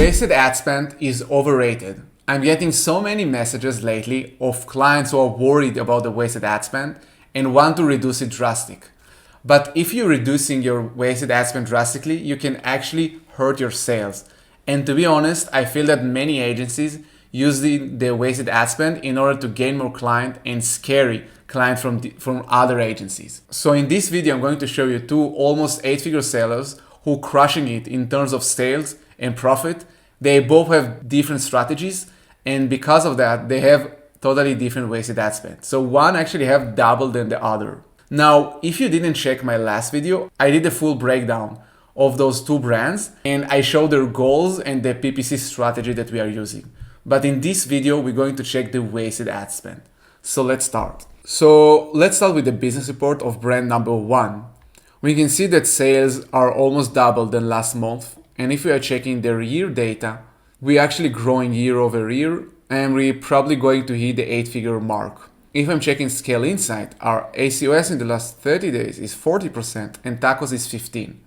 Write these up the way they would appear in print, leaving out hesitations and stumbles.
wasted ad spend is overrated. I'm getting so many messages lately of clients who are worried about the wasted ad spend and want to reduce it drastic. But if you're reducing your wasted ad spend drastically, you can actually hurt your sales. And to be honest, I feel that many agencies use the wasted ad spend in order to gain more client and scary clients from other agencies. So in this video, I'm going to show you two almost 8-figure sellers who are crushing it in terms of sales and profit. They both have different strategies, and because of that, they have totally different wasted ad spend. So one actually have double than the other. Now, if you didn't check my last video, I did a full breakdown of those two brands and I showed their goals and the PPC strategy that we are using. But in this video, we're going to check the wasted ad spend. So let's start. So let's start with the business report of brand number one. We can see that sales are almost double than last month. And if we are checking their year data, we're actually growing year over year and we're probably going to hit the 8-figure mark. If I'm checking Scale Insight, our ACOS in the last 30 days is 40% and tacos is 15%.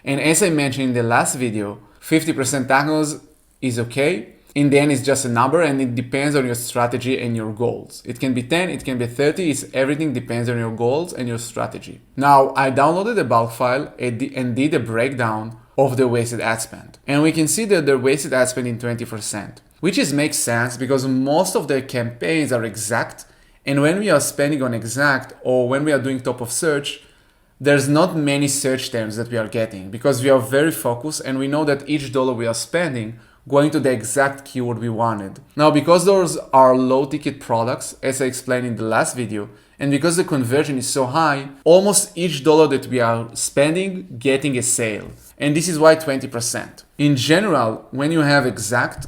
And as I mentioned in the last video, 50% tacos is okay. In the end, it's just a number and it depends on your strategy and your goals. It can be 10, it can be 30, everything depends on your goals and your strategy. Now, I downloaded a bulk file and did a breakdown of the wasted ad spend. And we can see that the wasted ad spend in 20%, which makes sense because most of the campaigns are exact. And when we are spending on exact or when we are doing top of search, there's not many search terms that we are getting because we are very focused and we know that each dollar we are spending going to the exact keyword we wanted. Now, because those are low ticket products, as I explained in the last video, and because the conversion is so high, almost each dollar that we are spending getting a sale. And this is why 20%. In general, when you have exact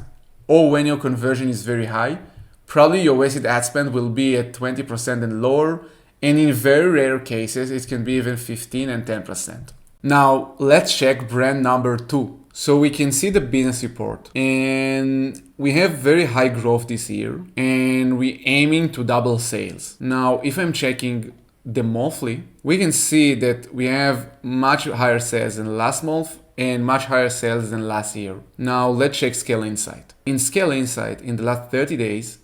or when your conversion is very high, probably your wasted ad spend will be at 20% and lower. And in very rare cases, it can be even 15 and 10%. Now, let's check brand number two. So we can see the business report and we have very high growth this year and we're aiming to double sales. Now, if I'm checking the monthly, we can see that we have much higher sales than last month and much higher sales than last year. Now, let's check Scale Insight. In Scale Insight, in the last 30 days,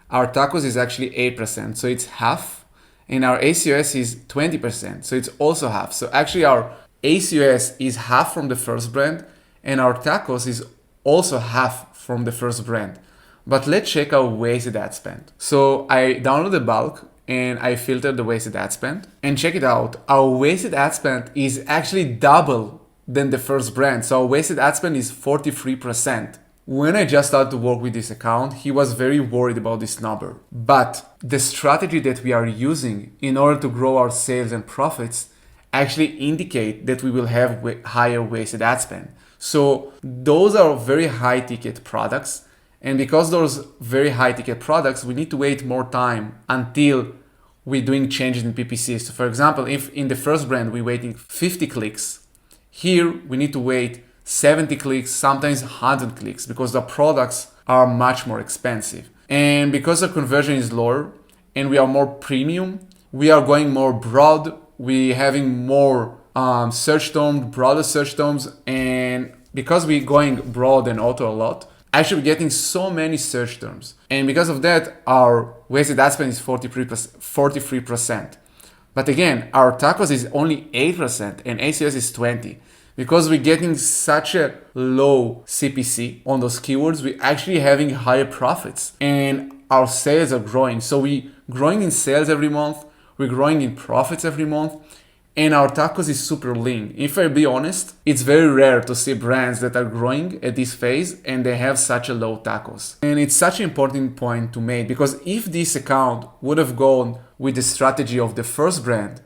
our tacos is actually 8%, so it's half. And our ACOS is 20%, so it's also half. So actually our ACOS is half from the first brand and our tacos is also half from the first brand. But let's check our wasted ad spend. So I downloaded the bulk and I filtered the wasted ad spend and check it out. Our wasted ad spend is actually double than the first brand. So our wasted ad spend is 43%. When I just started to work with this account, he was very worried about this number. But the strategy that we are using in order to grow our sales and profits actually indicate that we will have higher wasted ad spend. So those are very high ticket products. And because those very high ticket products, we need to wait more time until we're doing changes in PPC. So for example, if in the first brand we're waiting 50 clicks, here we need to wait 70 clicks, sometimes 100 clicks because the products are much more expensive. And because the conversion is lower and we are more premium, we are going more broad. We're having more search terms, broader search terms. And because we're going broad and auto a lot, actually getting so many search terms. And because of that, our wasted ad spend is 43%. But again, our tacos is only 8% and ACOS is 20%. Because we're getting such a low CPC on those keywords, we're actually having higher profits and our sales are growing. So we're growing in sales every month, we're growing in profits every month, and our tacos is super lean. If I be honest, it's very rare to see brands that are growing at this phase and they have such a low tacos. And it's such an important point to make because if this account would have gone with the strategy of the first brand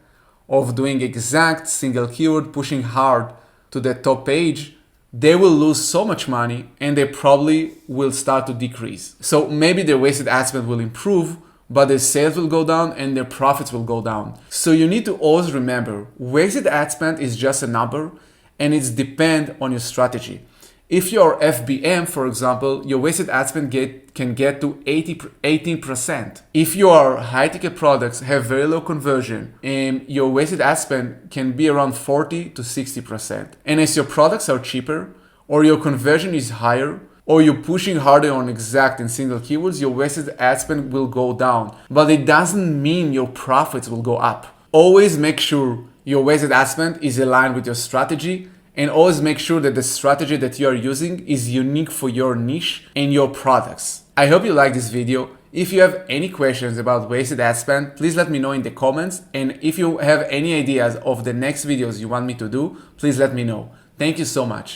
of doing exact single keyword, pushing hard to the top page, they will lose so much money and they probably will start to decrease. So maybe their wasted ad spend will improve, but their sales will go down and their profits will go down. So you need to always remember, wasted ad spend is just a number and it's depend on your strategy. If you're FBM, for example, your wasted ad spend can get to 18%. If your high ticket products have very low conversion, your wasted ad spend can be around 40 to 60%. And as your products are cheaper or your conversion is higher, or you're pushing harder on exact and single keywords, your wasted ad spend will go down. But it doesn't mean your profits will go up. Always make sure your wasted ad spend is aligned with your strategy, and always make sure that the strategy that you are using is unique for your niche and your products. I hope you like this video. If you have any questions about wasted ad spend, please let me know in the comments. And if you have any ideas of the next videos you want me to do, please let me know. Thank you so much.